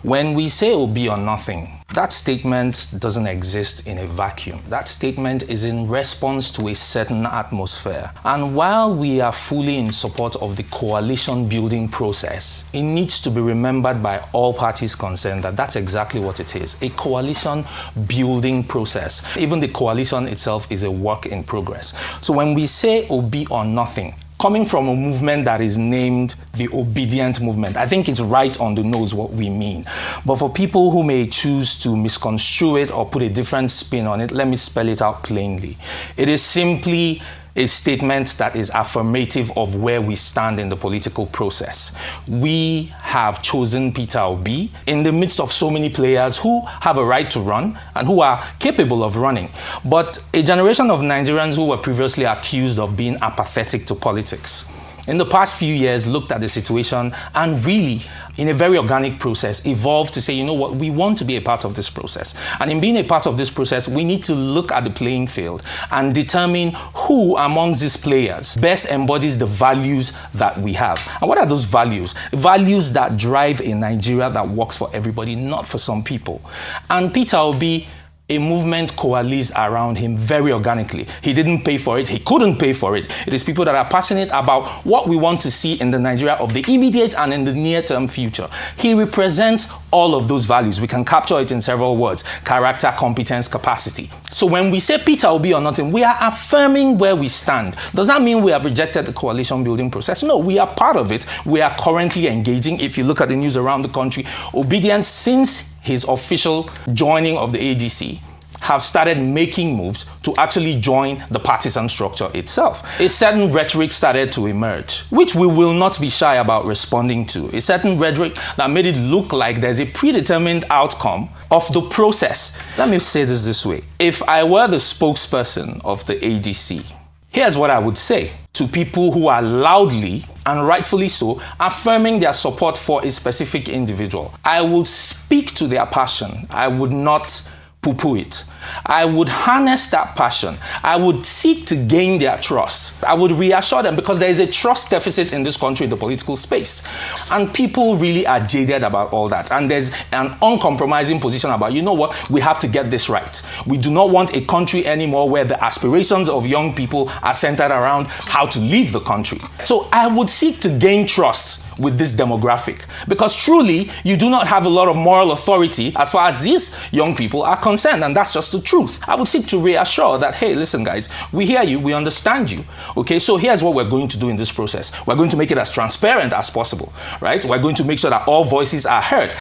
When we say Obi or nothing, that statement doesn't exist in a vacuum. That statement is in response to a certain atmosphere. And while we are fully in support of the coalition building process, it needs to be remembered by all parties concerned that that's exactly what it is, a coalition building process. Even the coalition itself is a work in progress. So when we say Obi or nothing, coming from a movement that is named the Obidient movement, I think it's right on the nose what we mean. But for people who may choose to misconstrue it or put a different spin on it, let me spell it out plainly. It is simply a statement that is affirmative of where we stand in the political process. We have chosen Peter Obi in the midst of so many players who have a right to run and who are capable of running. But a generation of Nigerians who were previously accused of being apathetic to politics, in the past few years, looked at the situation and really, in a very organic process, evolved to say, you know what, we want to be a part of this process. And in being a part of this process, we need to look at the playing field and determine who amongst these players best embodies the values that we have. And what are those values? Values that drive a Nigeria that works for everybody, not for some people. And Peter Obi, a movement coalesced around him very organically. He didn't pay for it. He couldn't pay for it. It is people that are passionate about what we want to see in the Nigeria of the immediate and in the near-term future. He represents all of those values. We can capture it in several words: character, competence, capacity. So when we say Peter Obi or nothing, we are affirming where we stand. Does that mean we have rejected the coalition building process? No, we are part of it. We are currently engaging. If you look at the news around the country, Obidient, since his official joining of the ADC, have started making moves to actually join the partisan structure itself. A certain rhetoric started to emerge, which we will not be shy about responding to. A certain rhetoric that made it look like there's a predetermined outcome of the process. Let me say this way. If I were the spokesperson of the ADC, here's what I would say to people who are loudly and rightfully so affirming their support for a specific individual. I would speak to their passion. I would not poo-poo it. I would harness that passion. I would seek to gain their trust. I would reassure them, because there is a trust deficit in this country in the political space. And people really are jaded about all that. And there's an uncompromising position about, you know what, we have to get this right. We do not want a country anymore where the aspirations of young people are centered around how to leave the country. So I would seek to gain trust with this demographic, because truly you do not have a lot of moral authority as far as these young people are concerned, and that's just the truth. I would seek to reassure that, hey, listen guys, we hear you, we understand you. Okay, so here's what we're going to do in this process. We're going to make it as transparent as possible, right? We're going to make sure that all voices are heard.